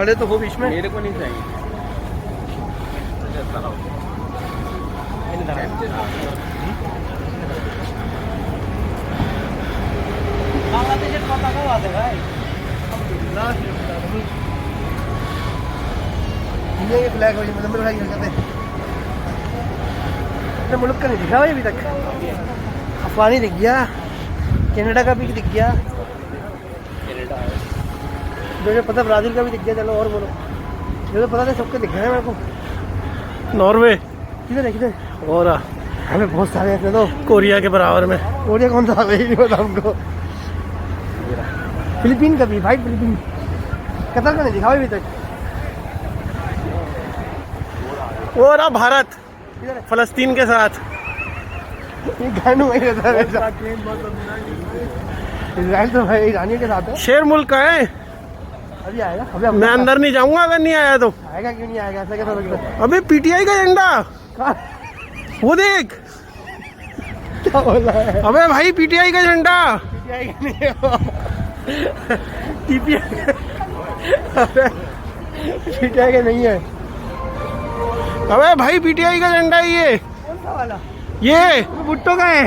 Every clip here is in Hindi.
खड़े तो हो बीच में। मेरे को नहीं चाहिए। बांग्लादेश पता बात है भाई, इंडिया के फ्लैग हो नंबर भाई कहते हैं। अपने मुल्क का नहीं दिखा भाई अभी तक। अफगानी दिख गया, कनाडा का भी दिख गया, जो पता ब्राज़ील का भी दिख गया। चलो और बोलो, जो पता था सबके दिख गए मेरे को। नॉर्वे किधर है किधर? और हमें बहुत सारे ऐसे तो। कोरिया के बराबर में। कोरिया कौन सा है नहीं पता हमको। फिलीपीन का भी भाई, फिलीपीन। कतर का नहीं दिखा अभी तक। वो रहा भारत किधर है? फलस्तीन के साथ। ये गानू वही रहता है। इजराइल तो भाई ईरानियों के साथ है। शेर मुल्क का है। अभी आएगा, अभी मैं अंदर नहीं जाऊंगा अगर नहीं आया तो। आएगा क्यों नहीं आएगा, ऐसा कैसा लगता है? अबे पीटीआई का झंडा कहाँ? वो देख। क्या बोला है? अबे भाई पीटीआई का झंडा। पीटीआई का नहीं है वो। टीपीआई पीटीआई का नहीं है। अबे भाई पीटीआई का झंडा है ये। कौन सा वाला? ये भुट्टो का है।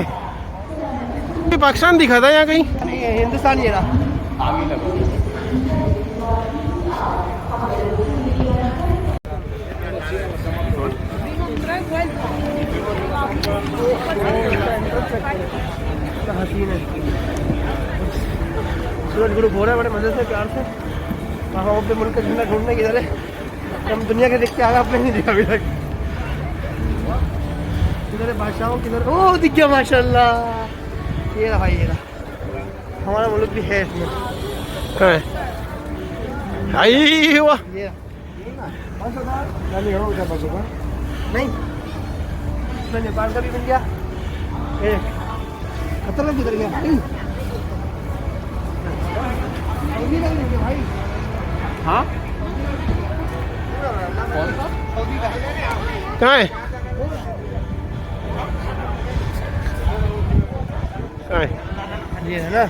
पाकिस्तान दिखा था यहाँ कहीं। नहीं है, हिंदुस्तानी है ना। हसीन है। सूरज ग्रुप हो रहा है बड़े मजे से, प्यार से। वहाँ पे मुल्क का झंडा ढूंढने किधर है? हम दुनिया के देख के आगे आपने नहीं देखा अभी तक। किधर है बादशाहों, किधर? ओ दिख गया माशाल्लाह। ये रहा भाई, ये रहा। हमारा मुल्क भी है इसमें। आई वाह। ये नहीं, इसमें नेपाल का भी बन गया। कतर में किधर गया भाई? हाँ कहाँ है? कहाँ है? ये है ना,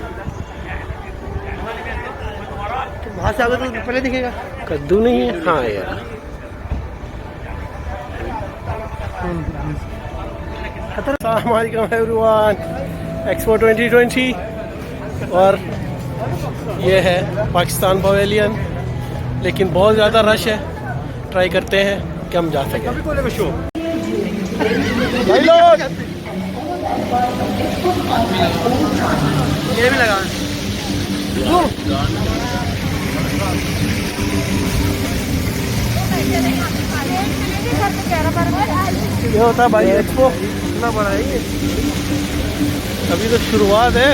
तो वहाँ से आगे तो पहले दिखेगा। कद्दू नहीं है। हाँ यार अस्सलामुअलैकुम एवरीवन। एक्सपो 2020 और ये है पाकिस्तान पवेलियन, लेकिन बहुत ज़्यादा रश है। ट्राई करते हैं कि हम जा सकें। भाई लोग ये भी लगा ये होता है भाई एक्सपो। इतना बड़ा है ये। अभी तो शुरुआत है।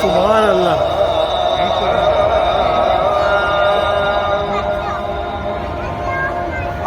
सुभान अल्लाह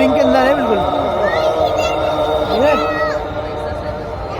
रिंग के अंदर है बिल्कुल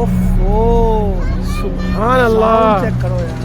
ओफो सुभान अल्लाह चेक करो यार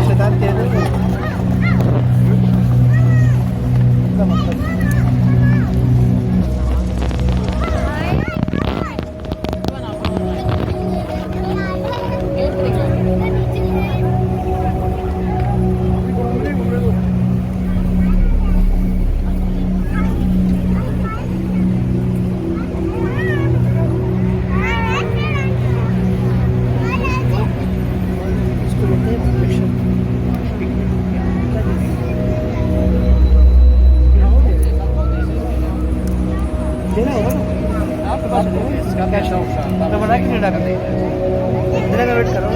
शैतान तेज है देना होगा ना आपके पास इसका क्या शौक था तो बड़ा कि नहीं डाल देने का वेट करो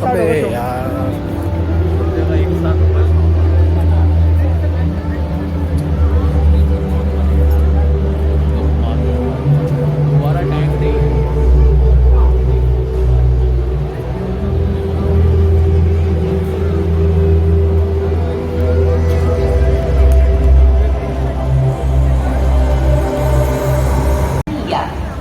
अबे यार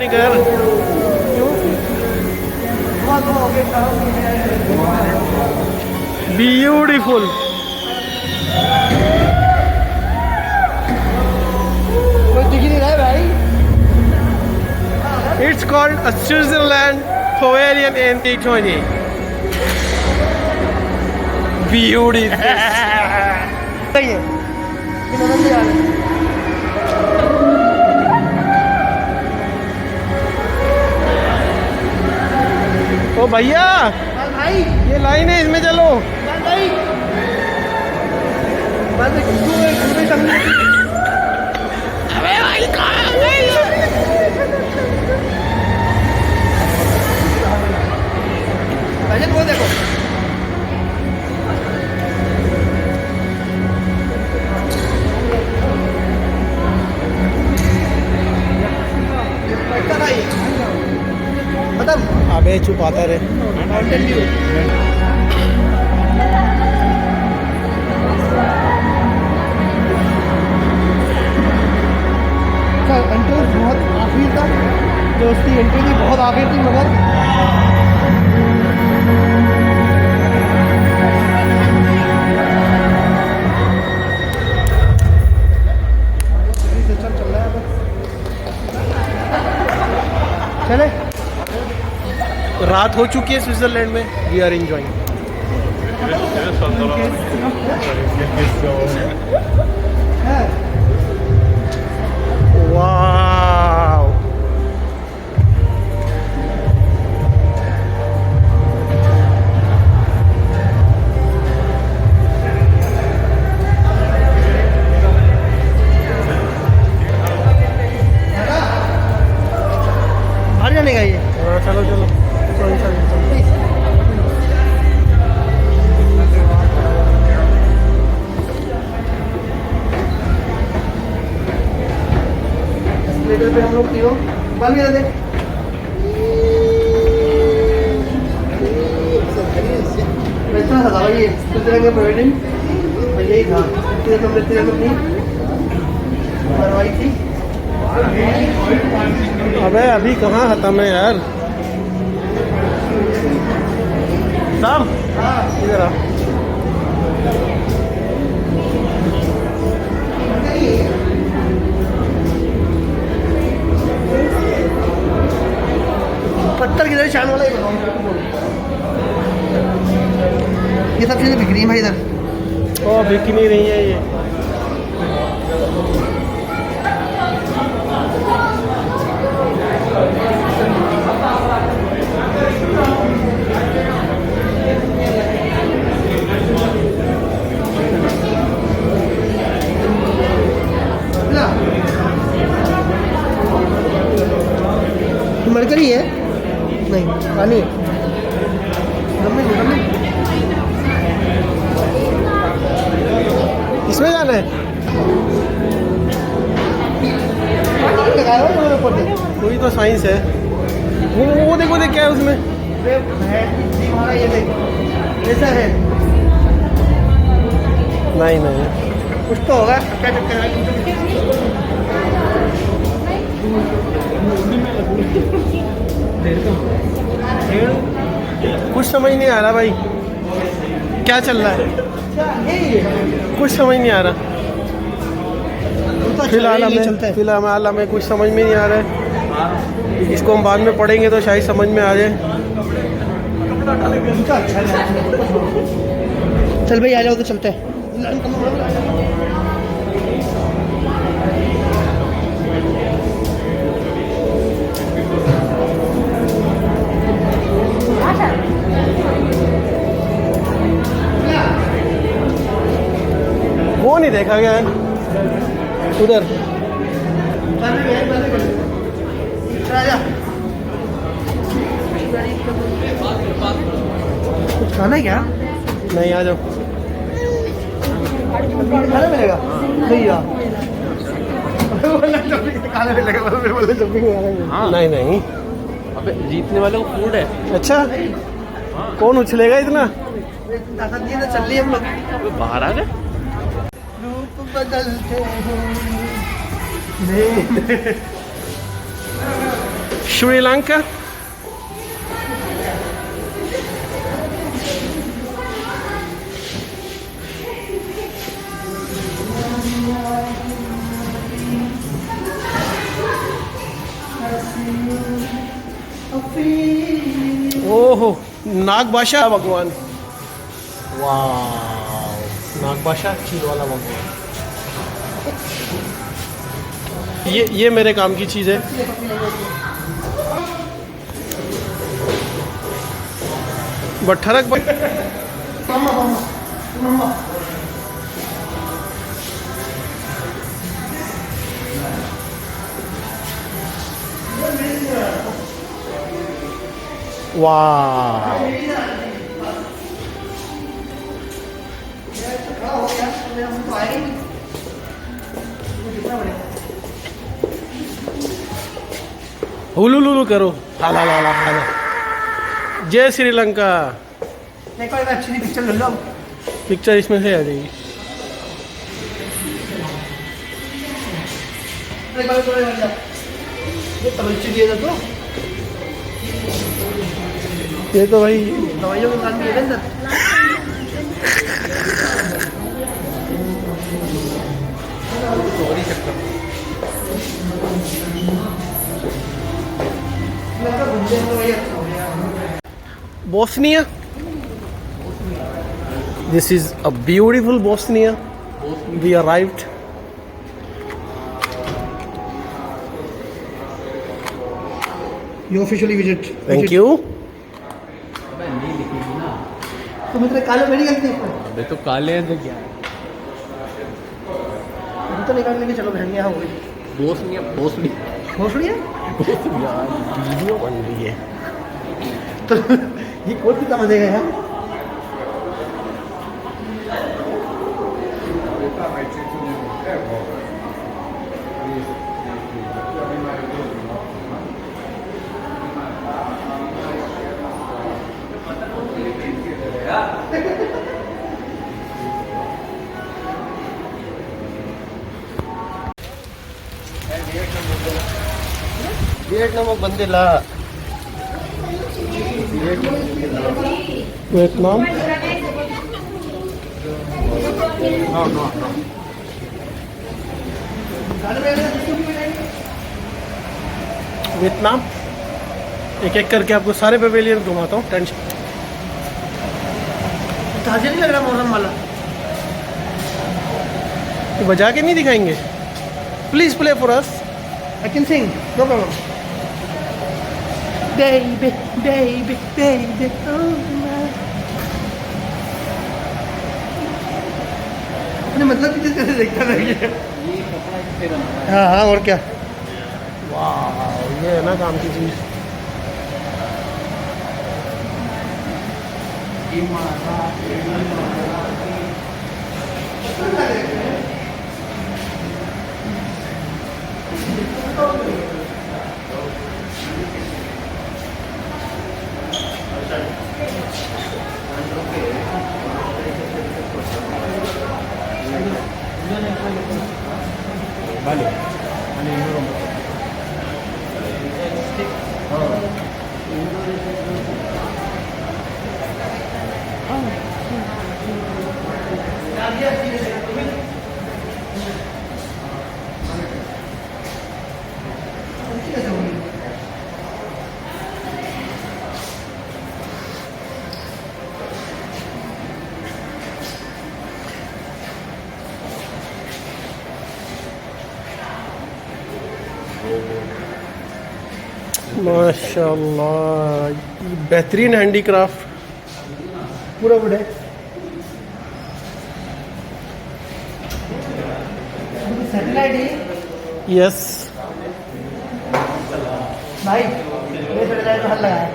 अपने घर। ब्यूटीफुल। कोई दिख ही नहीं रहा है भाई। It's called a Switzerland Pavilion in T20. Beautiful. सही है। ये मदद से आ रहा है। ओ भैया, भाई ये लाइन है, इसमें चलो। भाई बस अबे भाई कहाँ गई? पहले वो देखो। मतलब अबे चुप आता रहे। Mountain view. एंट्री बहुत आखिर तक जो उसकी एंट्री थी बहुत आखिर थी मगर सिस्टम चल रहा है अब। चले रात हो चुकी है स्विट्जरलैंड में। We are enjoying. वाव, बाहर जाने का ये। हाँ चलो चलो। एस्केलेटर पे हम लोग तीनों बाल भी दे। इतना था भाई ये इस तरह का प्रोवाइडिंग यही था। इसलिए तो हमने तेरे अपनी करवाई थी। अबे अभी कहाँ खत्म है यार। साम इधर आ। पत्थर की तरह शान वाला ही बनाओ। ये सब चीज़ें बिक रही हैं भाई इधर। ओ बिक नहीं रही है ये। मरकरी है नहीं पानी है। इसमें जाना है। लगाया हुआ है ऊपर से। कोई तो साइंस है। वो देखो देख क्या है उसमें। हमारा ये देख ऐसा है। नहीं नहीं कुछ तो होगा क्या चक्कर है। कुछ समझ नहीं आ रहा भाई क्या चल रहा है। कुछ समझ नहीं आ रहा। फिलहाल हमें कुछ समझ में नहीं आ रहा है। इसको हम बाद में पढ़ेंगे तो शायद समझ में आ जाए। चल भाई आ जाओ तो चलते हैं। वो नहीं देखा गया है उधर। कुछ खाना है क्या? नहीं आ जाओ। खाना मिलेगा नहीं यार। खाना मिलेगा बोले नहीं नहीं। अबे जीतने वाले को फूड है। अच्छा कौन उछलेगा इतना। चल रही हम लोग। बाहर आ गए। रूप बदलते हैं। श्रीलंका। ओहो, नागबाशा भगवान, वाह, नागबाशा चील वाला भगवान। ये मेरे काम की चीज़ है। बट्ठरक वाह, हुलुलुलु करो, हाला हाला हाला। जय श्रीलंका। एक और अच्छी पिक्चर ले लो। पिक्चर इसमें से आ जाएगी। ये तवज्जो दिए तो ये तो भाई दवाइयों के साथ भी है अंदर। Bosnia. This is a beautiful Bosnia. We arrived. You officially visit. Thank you. तो मतलब काले मेरी गलती है। अबे तो काले हैं तो क्या है? तो निकालने की चलो बहन यहाँ हो गई। बोस्निया बोस्निया भोसड़िया यार वीडियो बन रही है। तो ये कोई कितना मजे का है। वियतनाम बंदे ला वियतनाम वियतनाम एक एक करके आपको सारे पवेलियन घुमाता हूँ। टेंशन ताजे नहीं लग रहा मौसम वाला। तो बजा के नहीं दिखाएंगे? Please play for us. I can sing, no problem. Baby, baby, baby, oh my. अपने मतलब की चीज़ कैसे देखता रहिए। हाँ हाँ और क्या। वाह, ये है ना काम की चीज़। माशाल्लाह, बेहतरीन हैंडीक्राफ्ट पूरा वुड है। सैटेलाइट है यस भाई। ये सैटेलाइट में हल लगा है।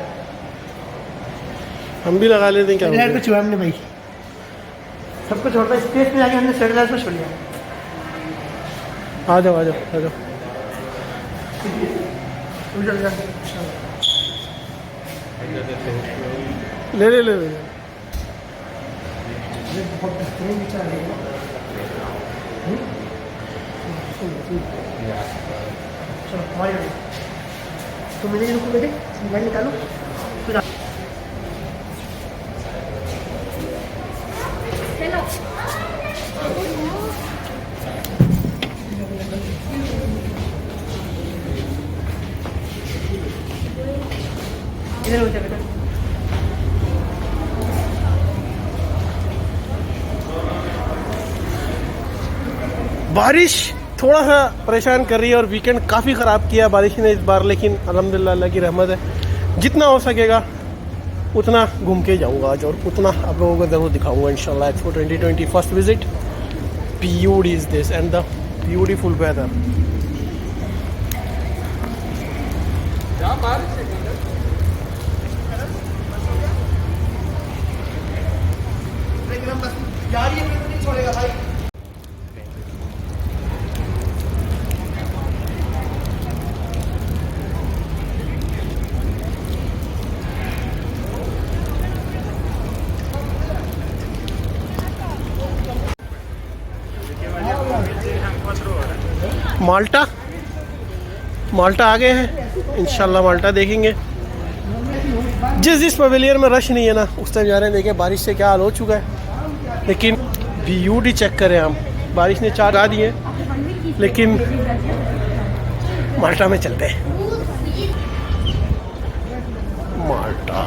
हम भी लगा लेते हैं क्या? सैटेलाइट को छुआ हमने भाई। सबको छोड़ता स्पेस में जाके हमने सैटेलाइट को छोड़ दिया। आ जाओ आ जाओ आ जाओ। चल जा। ले ले ले ले। बहुत बेहतरीन विचार है। चलो हमारी तो मैंने रुको बेटे, मोबाइल निकालो। फिर इधर हो जा बेटा। बारिश थोड़ा सा परेशान कर रही है और वीकेंड काफ़ी ख़राब किया बारिश ने इस बार, लेकिन अल्हम्दुलिल्लाह अल्लाह की रहमत है। जितना हो सकेगा उतना घूम के जाऊंगा आज और उतना आप लोगों को ज़रूर दिखाऊंगा इंशाल्लाह। Expo 2020 first visit, beauty is this and the beautiful weather. एकदम बस जा रही है, फिर तो नहीं छोड़ेगा भाई। माल्टा, माल्टा आ गए हैं इंशाल्लाह, माल्टा देखेंगे। जिस पवेलियन में रश नहीं है ना उस टाइम जा रहे हैं। देखिए बारिश से क्या हाल हो चुका है, लेकिन ब्यूटी चेक करें हम। बारिश ने 4 आ दिए, लेकिन माल्टा में चलते हैं। माल्टा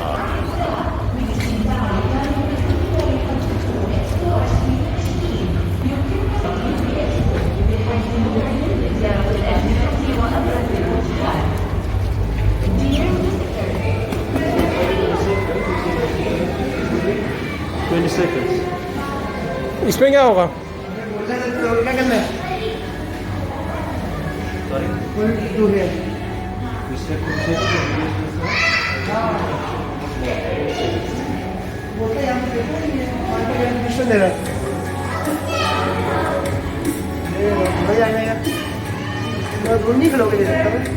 इसमें क्या होगा? क्या करना है? दे रहा नहीं खिलोगे दे सकता है।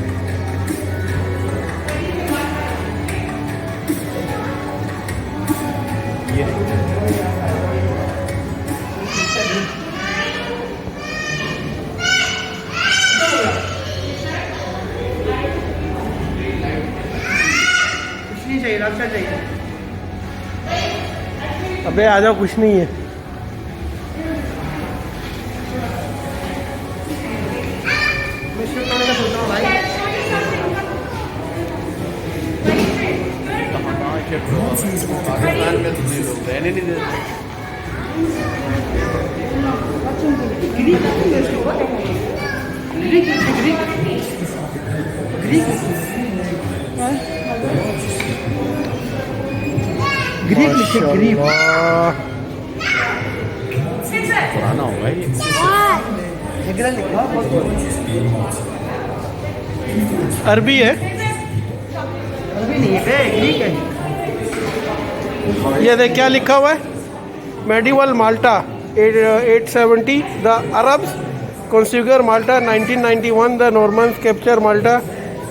कुछ नहीं चाहिए, रक्षा चाहिए। अबे आ जाओ, कुछ नहीं है। मैं शिफ्ट करने का सोच रहा हूँ भाई। पाकिस्तान में दूसरे लोग रहने नहीं देते। ग्रीक लिखे, ग्रीक। पुराना होगा ये। झगड़ा लिखा अरबी है, अभी नहीं है, ग्रीक है। ये देख क्या लिखा हुआ है, medieval Malta 870 the Arabs conquer Malta 1991 the Normans capture Malta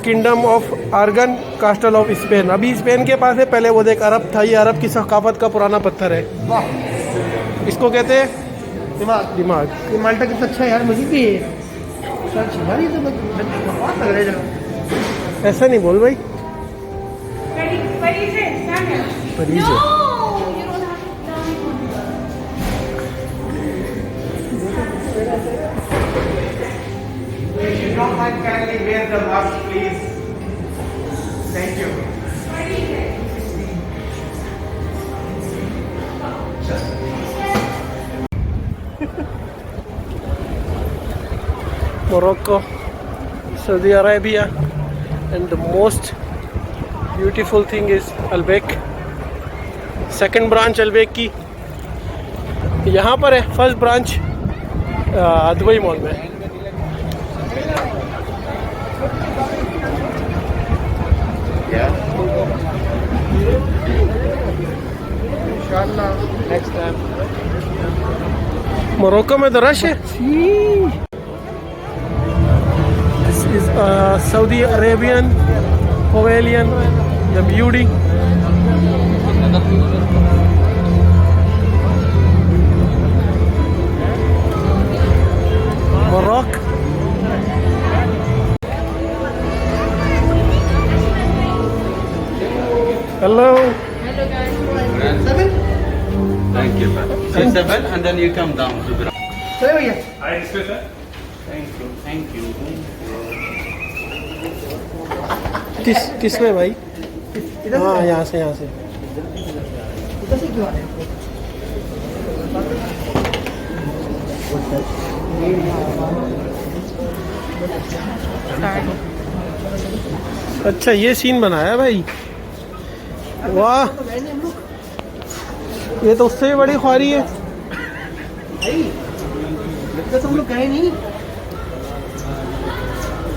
kingdom of Aragon Castile of Spain. अभी स्पेन के पास है, पहले वो देख अरब था। ये अरब की सकाफत का पुराना पत्थर है। वाह, इसको कहते हैं दिमाग। दिमाग। ये माल्टा कितना अच्छा है यार, मुझे भी सर्च भाई तो बहुत लग रहा है जगह। ऐसा नहीं बोल भाई, परीज है। Kindly wear the mask, please. Thank you. Morocco, Saudi Arabia, and the most beautiful thing is Albeck. Second branch Albeck की यहाँ पर है, फर्स्ट ब्रांच दुबई मॉल में है। नेक्स्ट टाइम मोरक्को में तो रश है। This is Saudi Arabian pavilion, the beauty. Morocco hello. Seven Thank you, man. Say 7 and then you come down to ground. चले भैया Thank you. किस में भाई? इधर हाँ से यहाँ से इधर से क्यों आ रहे हैं? अच्छा ये सीन बनाया भाई, वाह तो गए नहीं हम लोग ये तो उससे भी बड़ी ख्वारी है। भाई, लगता तो हम लोग गए नहीं।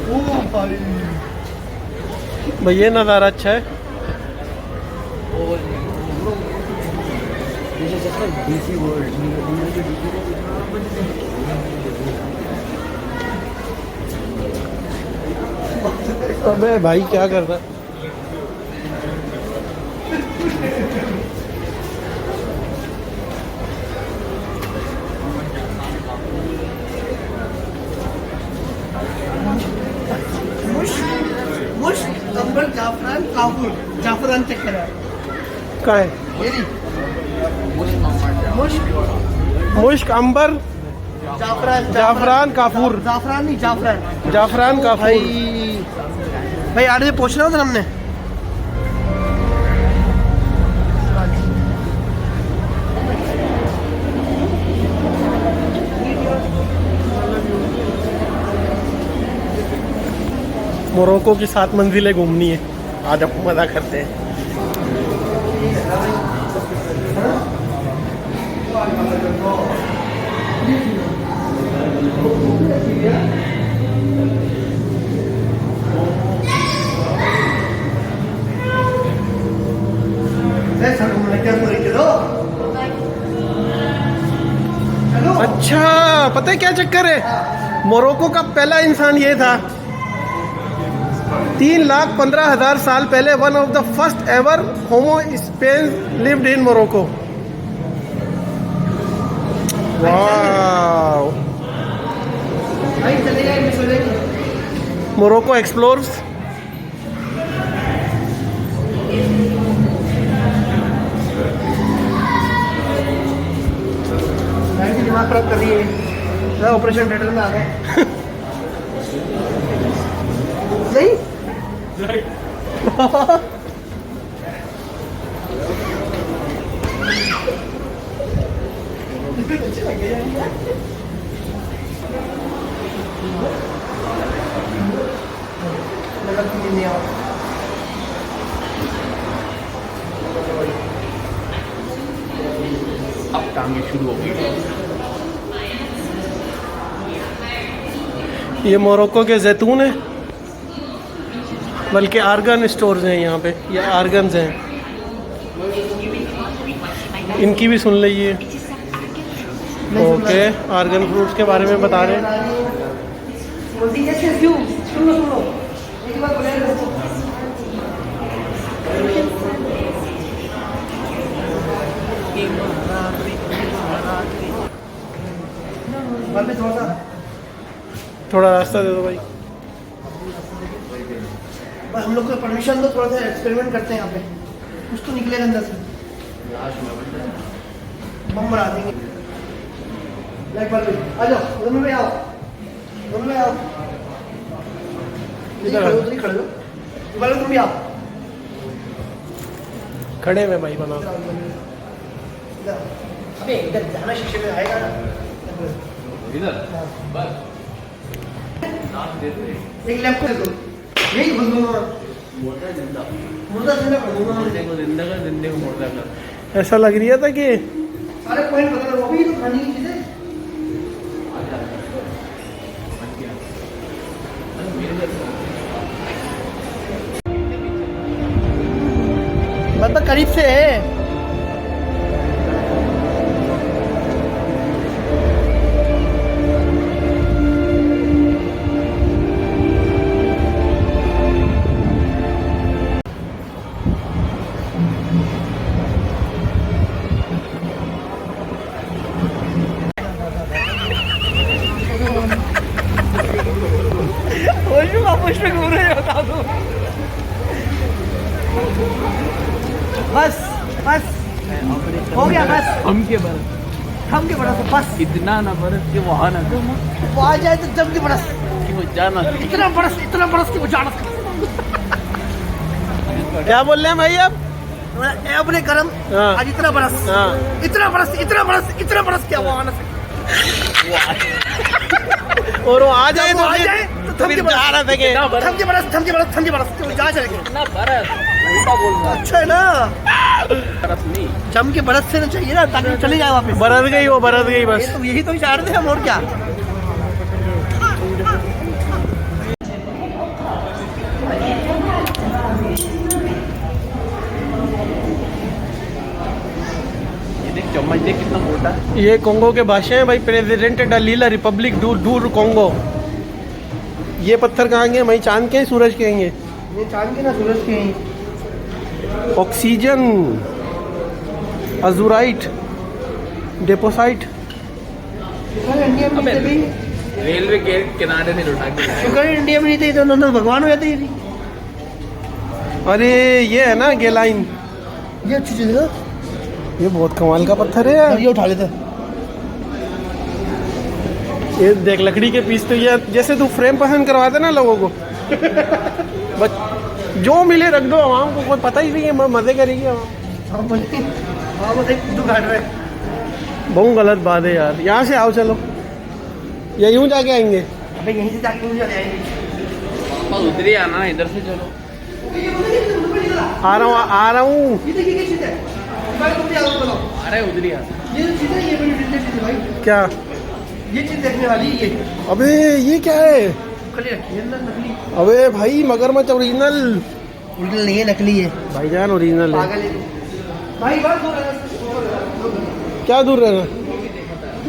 ओ भाई भाई ये नज़ारा अच्छा है। अबे भाई क्या कर रहा है? मुश्क अंबर जाफरान काफूर जाफरान चेक करा क्या है? ये नहीं मुश्क मुश्क, अंबर, जाफरान, काफूर। जाफरान नहीं जाफरान जाफरान का भाई भाई 8 बजे पहुंचना होता हमने। मोरक्को की 7 मंजिलें घूमनी है, आज आप मज़ा करते हैं। अच्छा पता है क्या चक्कर है? मोरक्को का पहला इंसान ये था 3,15,000 साल पहले। One of the first ever homo Spence lived in Morocco. Wow, भाई चले जाए मिस हो जाएगी। Morocco explores. भाई की दिमाग खराब कर रही है। मैं ऑपरेशन थिएटर में आ गया। नहीं अब टांगे शुरू हो गई। ये मोरक्को के जैतून है, बल्कि आर्गन स्टोर्स हैं यहाँ पे, ये आर्गन्स हैं। इनकी भी सुन लीजिए। ओके, आर्गन फ्रूट्स के बारे में बता रहे हैं। बोलती है क्यों? सुन लो एक बार बोले थोड़ा रास्ता दे दो भाई। हम लोग को परमिशन दो, थोड़ा सा एक्सपेरिमेंट करते हैं यहाँ पे। कुछ तो निकलेगा अंदर से, बम बना देंगे। लाइक बार आ जाओ, दोनों में आओ, दोनों में आओ। इधर खड़े हो, खड़े हो, वाले तुम भी आओ। खड़े में भाई बना। इधर अबे इधर जाना, शीशे में आएगा ना इधर बस एक लैप को दे दो। यही बोल दूंगा, मोटा जिंदा मुर्दा जिंदा कर दूंगा। देखो जिंदा कर, जिंदे को मोटा कर। ऐसा लग रहा था कि सारे पॉइंट बता रहे हो, वो भी तो खाने की चीजें। मतलब करीब से है। पुष्प घूम रहे हो, बता दो। बस बस हो गया बस हम के बरस थम के बरस बस इतना ना बरस के वहाँ ना तो वो आ जाए तो जम के बरस कि वो जाना इतना बरस कि वो जानत क्या बोल रहे हैं भाई आप? अपने कर्म हाँ। आज इतना बरस हाँ। इतना बरस क्या वो आना से और वो आ जाए वो तो आ फिर- जाए तो तो थम फिर के बरस जा रहा था कि थम के बरस तो जा चलेंगे इतना बरस उल्टा बोल रहा अच्छा है ना बरस नहीं जम के बरस से ना चाहिए ना ताकि चले जाए वापस बरस गई वो बरस गई बस। तो यही तो चाहते थे हम और क्या ये देख चम्मच देख कितना मोटा है ये कोंगो के भाषा हैं भाई। प्रेसिडेंट डलीला रिपब्लिक दूर कोंगो। ये पत्थर कहाँ के हैं भाई? चांद के हैं, सूरज के हैं ये? ये चांद के ना सूरज के हैं ऑक्सीजन, अजूराइट, डेपोसाइट। इंडिया में अबे, भी रेलवे के किनारे से उठा के लाए। शुक्र है इंडिया में नहीं थे तो उन्होंने भगवान हो जाते ये अरे ये है ना गेलाइन। ये अच्छी चीज है ये बहुत कमाल का पत्थर है यार। ये उठा लेते ये देख लकड़ी के पीस तो ये जैसे तू फ्रेम पसंद करवाते ना लोगों को बस जो मिले रख दो। आवाम को कोई पता ही नहीं है, मजे करेगी आवाम। हाँ बोलिए हाँ बस एक दो घाट रहे बहुत गलत बात है यार। यहाँ से आओ चलो, या यूं जाके आएंगे? अबे यहीं से जाके मुझे जाएंगे बस उधर ही आना इधर से चलो आ रहा हूँ। ये देखिए क्या चीज है भाई तुम भी आओ बोलो अरे उधर ही आना ये जो चीज है ये बड़ी डिटेल चीज है भाई क्या? ये चीज देखने वाली है ये अबे ये क्या है? खड़ी रखी है ना नकली अबे भाई मगरमच्छ ओरिजिनल। ओरिजिनल नहीं है नकली है भाईजान ओरिजिनल है। पागल है भाई बात हो रहा है क्या दूर रहना?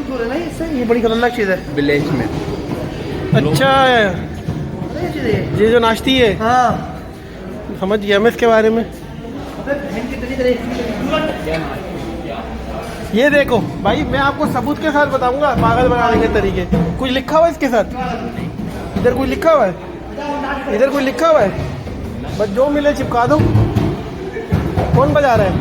दूर है ना इससे ये बड़ी खतरनाक चीज है विलेज में अच्छा है अरे ये चीज है ये जो नाश्ती है। हाँ समझ गया मैं इसके बारे में। अबे बहन की तरह ये देखो भाई, मैं आपको सबूत के साथ बताऊंगा पागल बनाने के तरीके। कुछ लिखा हुआ है इसके साथ? इधर कुछ लिखा हुआ है? इधर कुछ लिखा हुआ है? बस जो मिले चिपका दो। कौन बजा रहा है?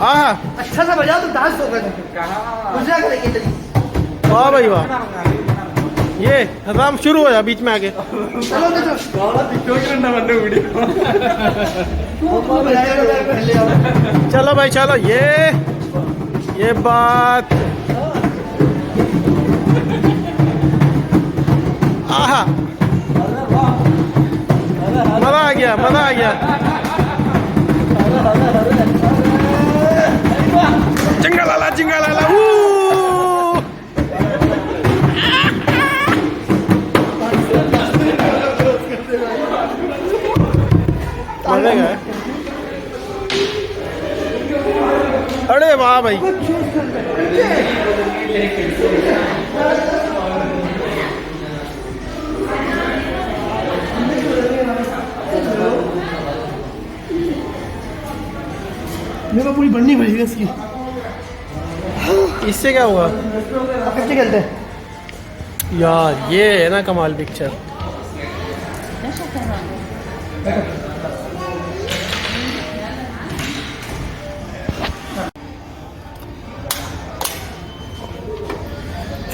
आहा, अच्छा सा बजाओ तो डांस होगा गुजरा करेंगे चलिए वाह भाई वाह। ये हराम शुरू हो जा बीच में आके। चलो तो वीडियो पहले आओ चलो भाई चलो। ये बात आहा, मजा आ गया मजा आ गया। चिंगालाला चिंगालाला मजे का है। अरे वाह भाई, मेरे को पूरी बननी पड़ेगी इसकी इससे क्या हुआ कैसे खेलते हैं यार? ये है ना कमाल पिक्चर।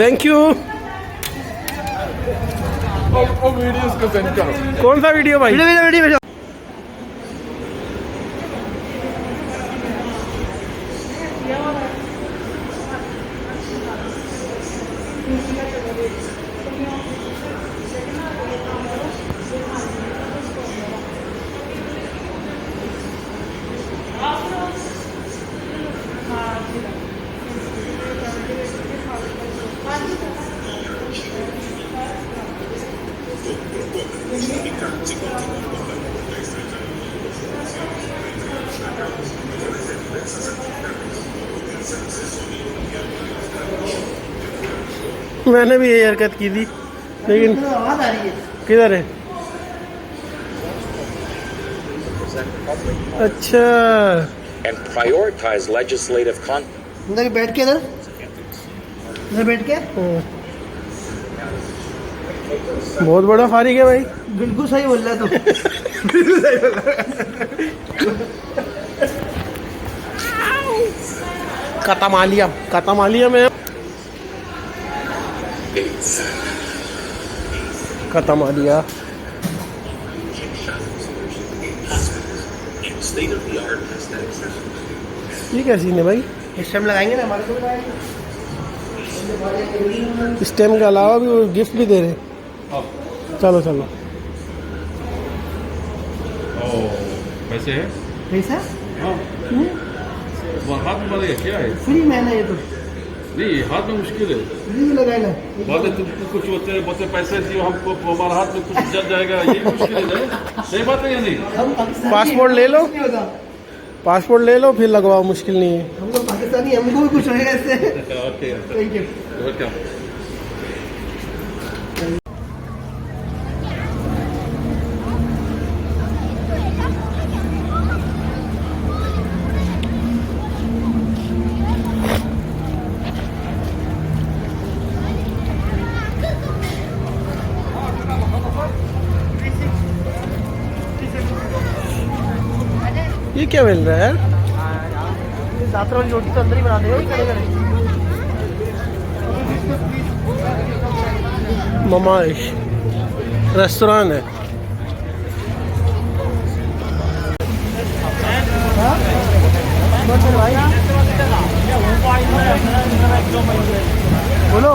Thank you. वीडियोस को सेंड करो कौन सा वीडियो भाई? वीडियो मैंने भी यही हरकत की थी, लेकिन आवाज आ रही है किधर है? अच्छा, and prioritize legislative content. अंदर बैठ के इधर बैठ के बहुत बड़ा फारिग है भाई। बिल्कुल सही बोल रहा है तू कतामालिया में कतामालिया ये क्या सीन है भाई? स्टेम लगाएंगे ना, हमारे को भी लगाएंगे। स्टेम के अलावा भी वो गिफ्ट भी दे रहे हैं। चलो चलो। पैसे है? पैसा हाँ। वो हाथ में मारेगा क्या है? फ्री में है ना ये तो, नहीं हाथ में मुश्किल है। फ्री में लगाए ना। बाद में तुमको कुछ बोलते पैसे दिए हमको, हमारा हाथ में कुछ जल जाएगा, ये मुश्किल है ना? सही बात है या नहीं? हम पाकिस्तानी पासपोर्ट ले लो। नहीं होगा। पासपोर्ट ले लो फिर लगवाओ, मुश्किल नहीं है। हम लोग पाकिस्तानी, हमको भी कुछ होएगा इससे। Okay thank you. वेलकम। ये क्या मिल रहा है यार? दातर वाली रोटी तो अंदर ही बना देंगे, करे करे। ममाइश रेस्टोरेंट है। बोलो।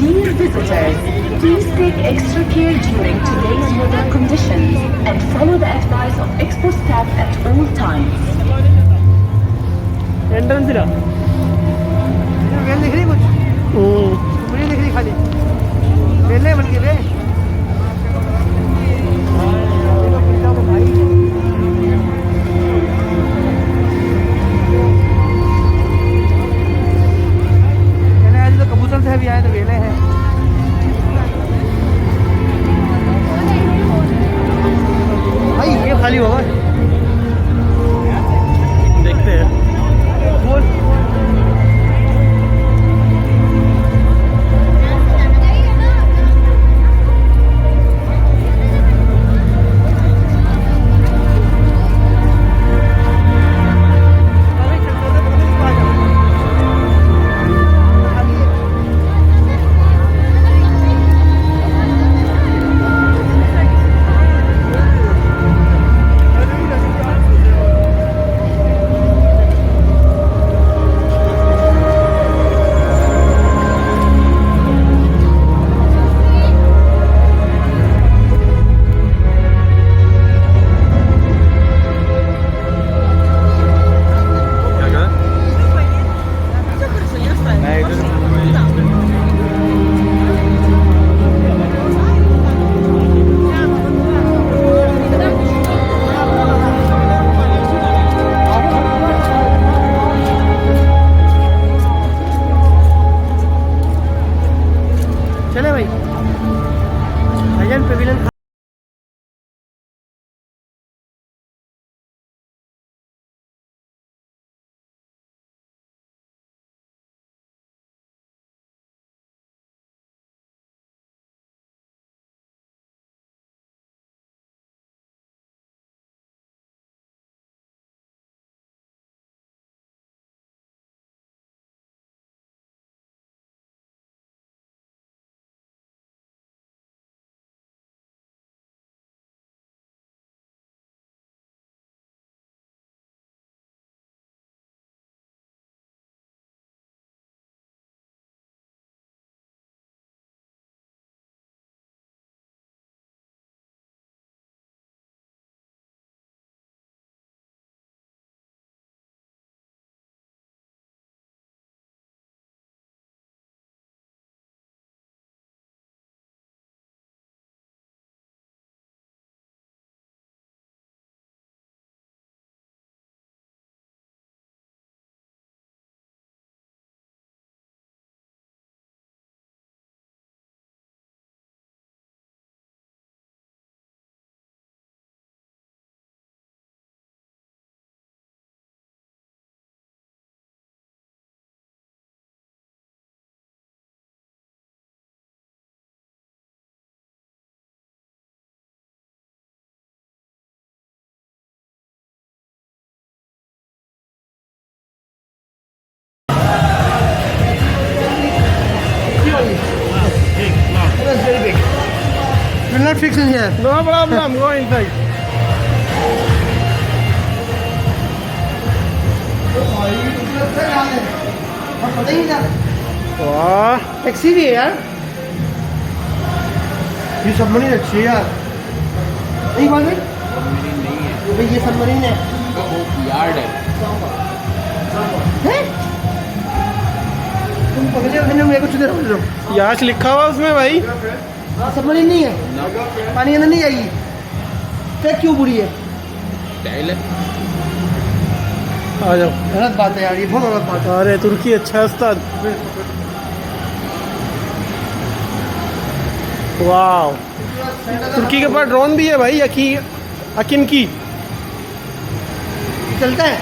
Dear visitors, please take extra care during today's weather conditions and follow the advice of Expo staff at all times. Entrance well दिख रही कुछ? मुझे दिख रही खाली वेले बन के वे। तो कबूतर से भी आए तो वेले हैं। भाई ये खाली होगा, देखते हैं। बोल। fix in here. No problem, go inside. और पता ही नहीं था वाह, टैक्सी भी है यार। ये सबमरीन अच्छी है यार, नहीं बात है भाई, ये सबमरीन है। यार्ड है। हैं? तुम पकड़े हो मेरे को चुदे रहो। याच लिखा हुआ उसमें भाई। हाँ सबमरीन नहीं है, पानी अंदर नहीं जाएगी। ट्रैक क्यों बुरी है? टाइल है। आ जाओ। गलत बात है यार, ये बहुत गलत बात है। अरे तुर्की अच्छा है उस्ताद। वाह, तुर्की के पास ड्रोन भी है भाई, अकिन की। चलता है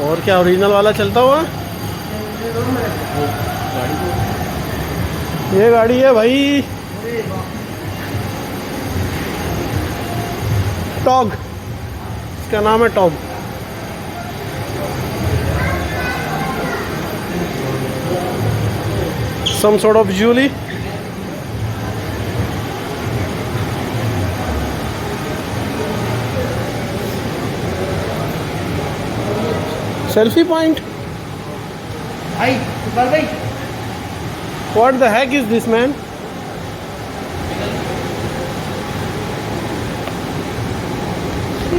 और क्या, ओरिजिनल वाला चलता हुआ। ये गाड़ी है भाई टॉग, इसका नाम है टॉग। Some sort of jewelry. Selfie point. भाई बार भाई What the heck is this, man?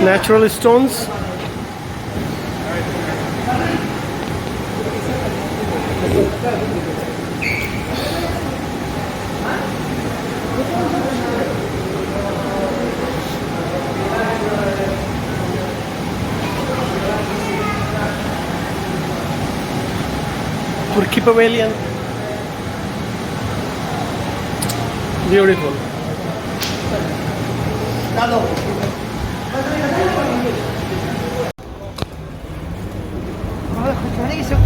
Natural stones. Turkey Pavilion. Beautiful. डालो।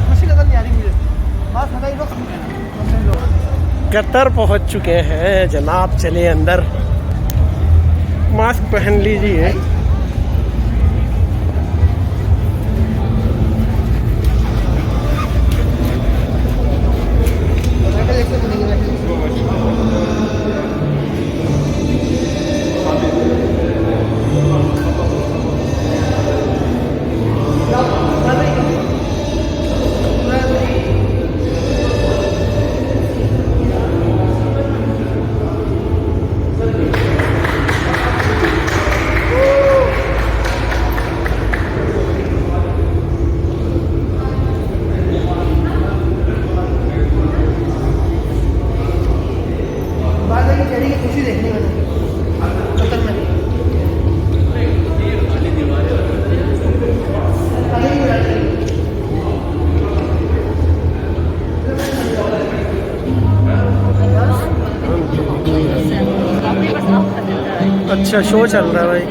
खुशी नजर नहीं आ रही मुझे, बस हटाई लो। कतर पहुंच चुके हैं जनाब, चलिए अंदर। मास्क पहन लीजिए। खुशी देखनी मैंने कतर में। अच्छा शो चल रहा है भाई।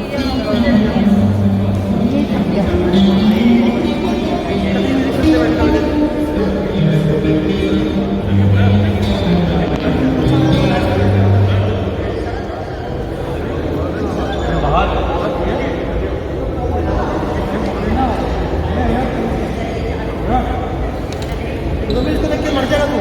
इसको देख के मर जाएगा तू।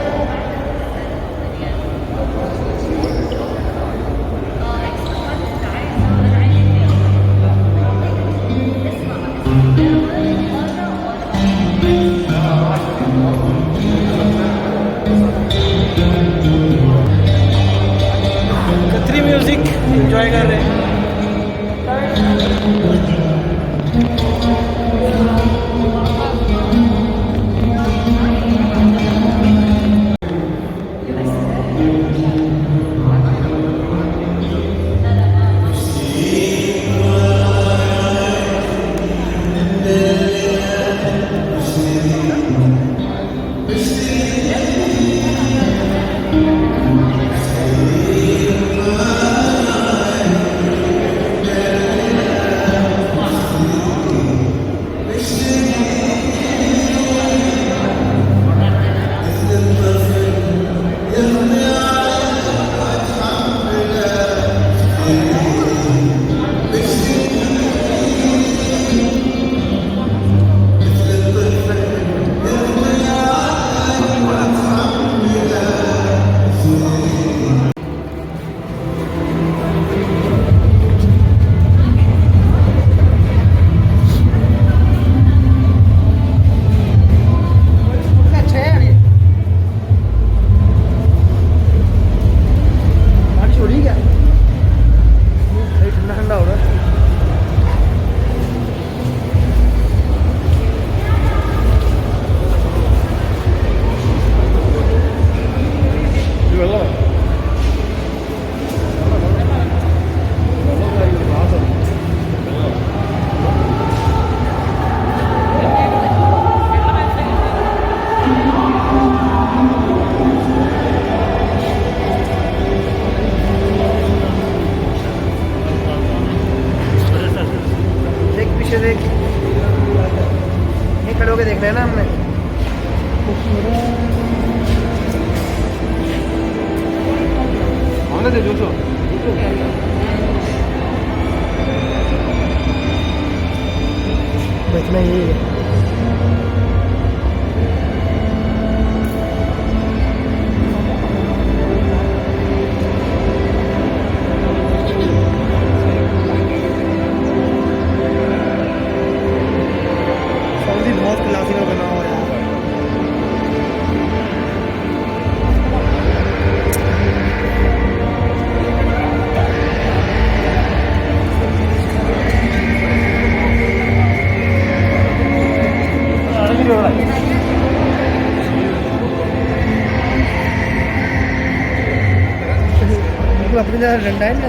कतरी म्यूजिक एंजॉय कर रहे हैं। अपनी तरह डंडा है ना।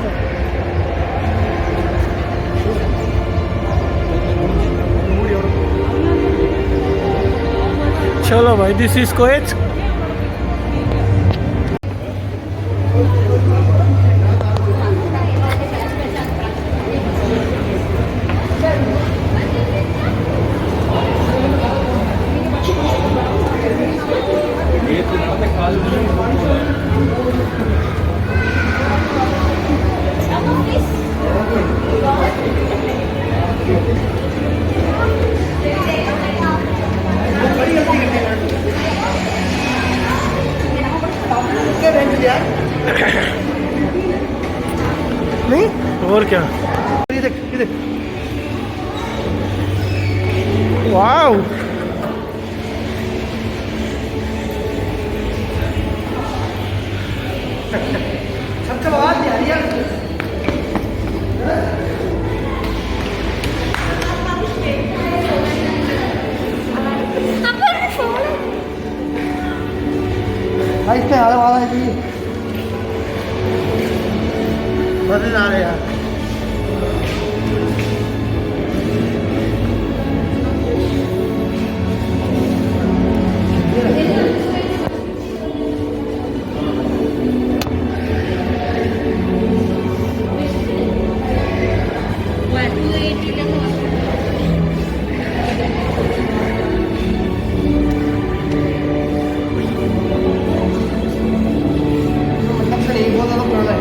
चलो भाई, दिस इज कोएट। नहीं और क्या, ये देख ये देख। वाओ, सबका आवाज नहीं आ रही है। इस पे आधा वाला है जी, मजे आ रहे यार। बहुत ज़्यादा पुराना है।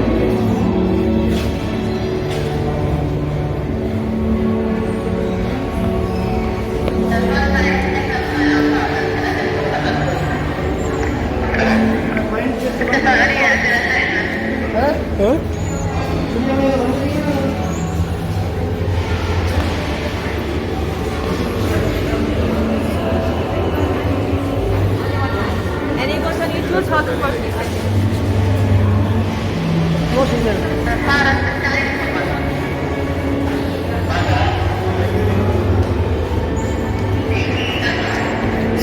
हाँ? Any person you choose how to work this? वो सिंगल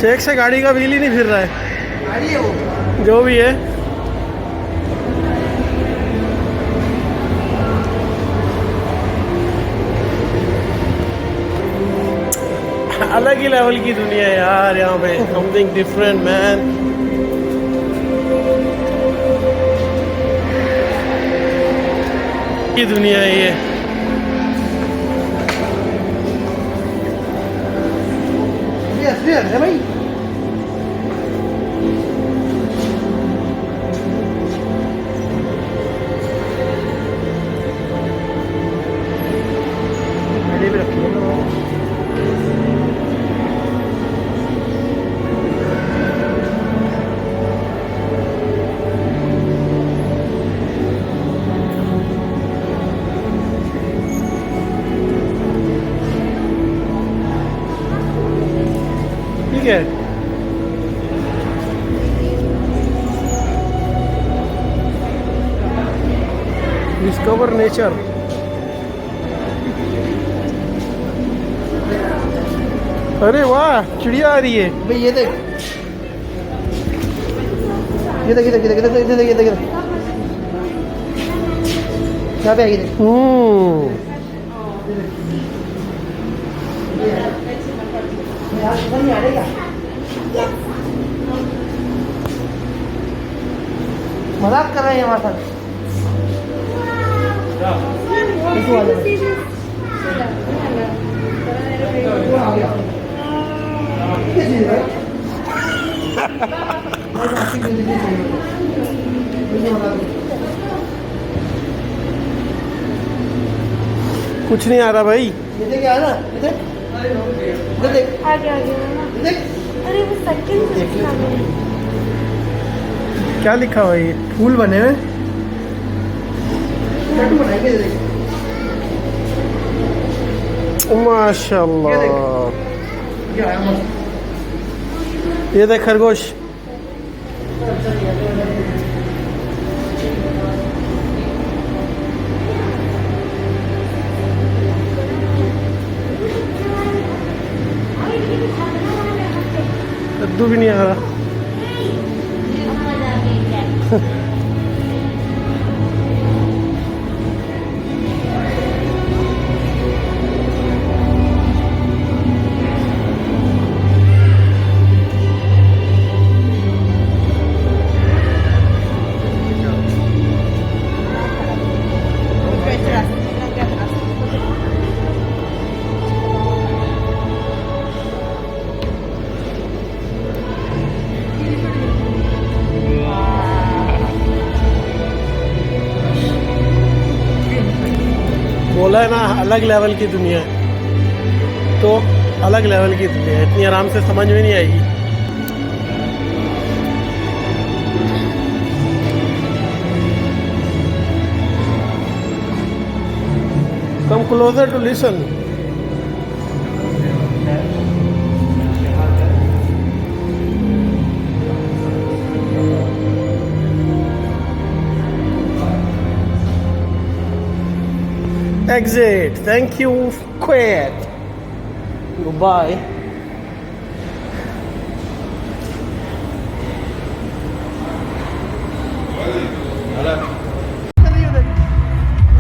शेख से गाड़ी का व्हील ही नहीं फिर रहा है, गाड़ी है वो। जो भी है। अलग ही लेवल की दुनिया है यार यहाँ पे, समथिंग डिफरेंट मैन। की दुनिया है ये। ये असली है भाई। गाड़ी भी रखी है ना। ठीक है, डिस्कवर नेचर। अरे वाह, चिड़िया आ रही है भाई ये देख, ये देख, ये देख, ये देख, ये देख, ये देख, ये देख, ये देख। यहाँ पे आएगी देख। नहीं आ रहेगा, मजाक कर रहे हैं हमारे साथ। इस वाले में। वो आ गया। ये चीज़ है। मैं काफी जल्दी से चाहिए। मुझे बता दो। कुछ नहीं आ रहा भाई। ये देख आ ना, ये देख, ये देख, आगे आगे ये देख। अरे वो सेकंड देख ले। क्या लिखा हुआ है ये? फूल बने हुए, टैटू बनाएंगे। ये देख, माशाल्लाह, ये आया मस्त। ये देख खरगोश। कद्दू भी नहीं आ रहा। बोला है ना, अलग लेवल की दुनिया है, तो अलग लेवल की दुनिया है, इतनी आराम से समझ में नहीं आएगी। Come closer to listen. Exit. Thank you. Quit. Goodbye.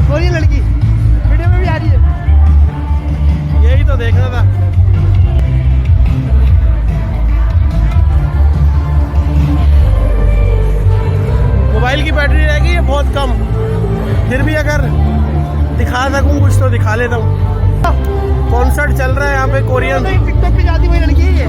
Korean लड़की वीडियो में भी आ रही है। यही तो देखना था। मोबाइल की बैटरी रह गई है बहुत कम, फिर भी अगर दिखा सकूं कुछ तो दिखा लेता हूँ। कॉन्सर्ट चल रहा है यहाँ पे कोरियन। टिकटॉक पे जाती वही लड़की है ये।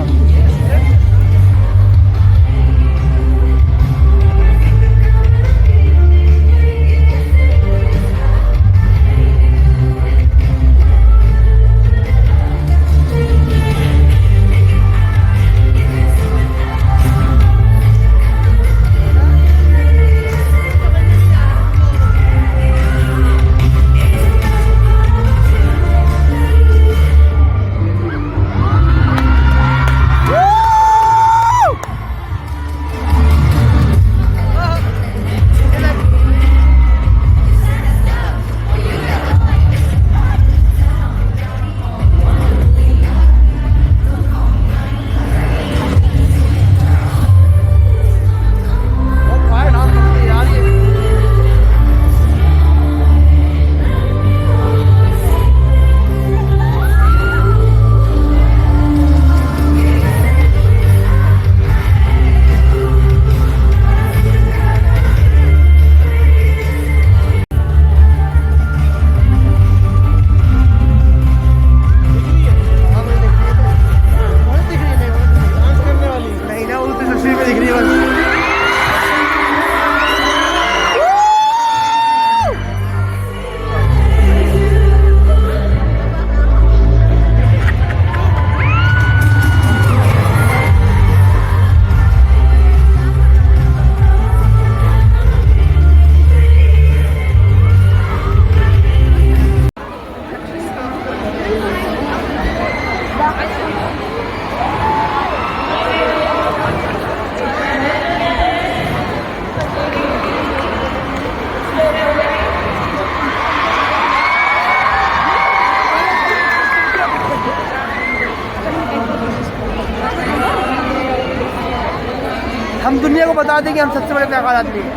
हम दुनिया को बता दें कि हम सबसे बड़े पागल आदमी हैं।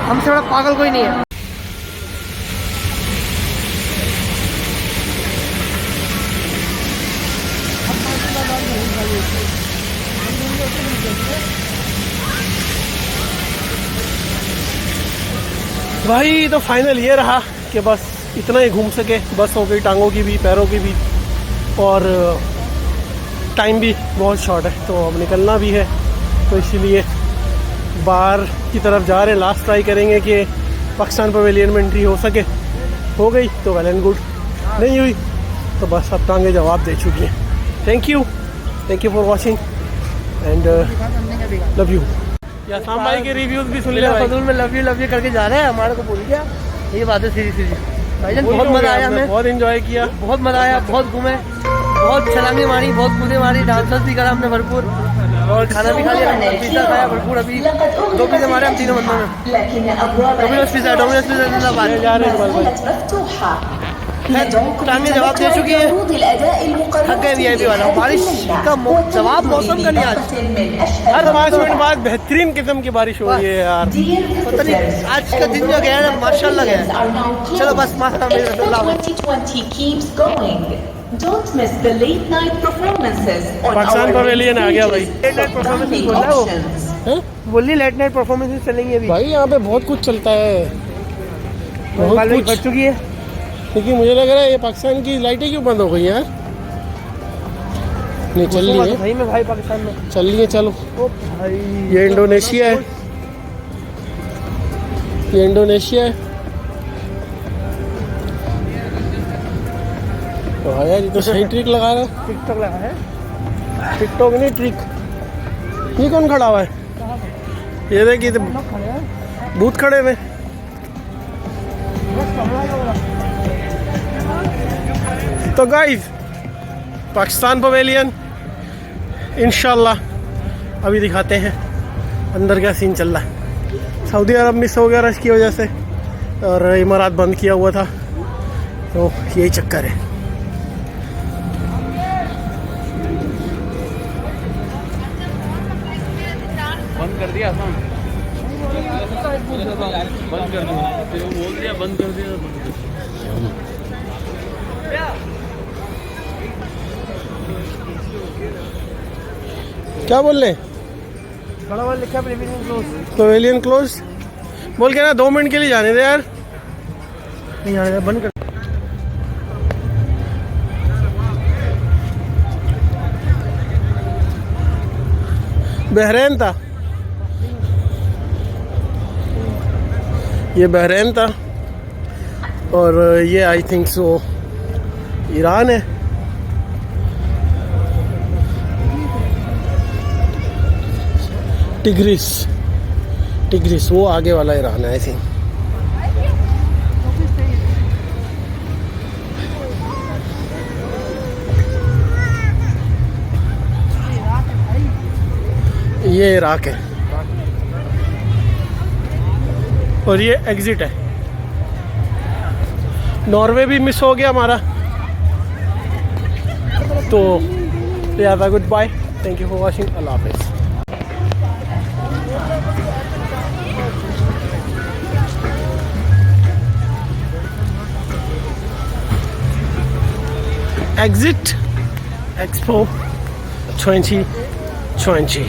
हमसे बड़ा पागल कोई नहीं है। भाई तो फाइनल ये रहा कि बस इतना ही घूम सके, बस हो गई टांगों की भी पैरों की भी, और टाइम भी बहुत शॉर्ट है तो अब निकलना भी है, तो इसीलिए बाहर की तरफ जा रहे हैं। लास्ट ट्राई करेंगे कि पाकिस्तान पवेलियन में एंट्री हो सके, हो गई तो वेल एंड गुड, नहीं हुई तो बस अब टांगे जवाब दे चुकी हैं। Thank you for watching and love you. या साम भाई के रिव्यूज भी सुन लिया, फजूल में लव यू करके जा रहे हैं, हमारे को भूल गया। ये बात है सीधी भाईजान, बहुत मजा आया, हमें बहुत एंजॉय किया, बहुत मजा आया, बहुत घूमे, बहुत छलांगे मारी, बहुत कूदे मारी, डांसर्स भी करा हमने भरपूर, और खाना भी खा लिया, पिज्जा खाया भरपूर। अभी 2 पिज्जा हमारे हम तीनों बंदों में। डोमिनोज पिज्जा जिंदाबाद। जा रहे हैं टांगे जवाब दे चुकी है, थक गए वीआईपी वाला। बारिश का जवाब मौसम का नहीं, आज हर 5 मिनट बाद बेहतरीन किस्म की बारिश हो रही है यार। पता नहीं आज का दिन जो गया है माशाल्लाह गया। चलो बस Don't miss the late night performances on Pakistan pavilion आ गया भाई। लेट नाइट परफॉर्मेंस बोल रहा है वो, बोलिए लेट नाइट परफॉर्मेंस चलेंगे अभी भाई। यहाँ पे बहुत कुछ चलता है, बहुत कुछ बढ़ चुकी है। क्योंकि मुझे लग रहा है ये पाकिस्तान की लाइटें क्यों बंद हो गई यार। नहीं चल रही है भाई में भाई पाकिस्तान में चल रही है। चलो ओ भाई ये इंडोनेशिया है, ये इंडोनेशिया है वाह यार, ये तो सही ट्रिक लगा रहा है। टिकटॉक लगा है। टिकटॉक नहीं, ट्रिक। ये कौन खड़ा हुआ है? ये देखिए, तो लोग खड़े हैं। भूत खड़े हुए। बस कमरा ही होगा। तो गाइस, पाकिस्तान पवेलियन इंशाल्लाह अभी दिखाते हैं अंदर क्या सीन चल रहा है। सऊदी अरब मिस हो गया रश की वजह से, और इमारात बंद किया हुआ था, तो यही चक्कर है। बंद कर दिया आसान, बंद कर दिया, फिर वो बोल दिया बंद कर दिया, बंद कर दिया। क्या बोल रहे? बड़ा वाला लिखा प्रीमियम क्लोज। पवेलियन क्लोज बोल के ना, 2 मिनट के लिए जाने दे यार। नहीं आने दे, बंद कर। बहरीन था, ये बहरीन था, और ये आई थिंक सो ईरान है। टिग्रिस वो आगे वाला ईरान है आई थिंक। ये इराक है, और ये एग्जिट है। नॉर्वे भी मिस हो गया हमारा, तो लिहाजा goodbye, thank you for watching, अल्लाह हाफिज़। Exit Expo 2020.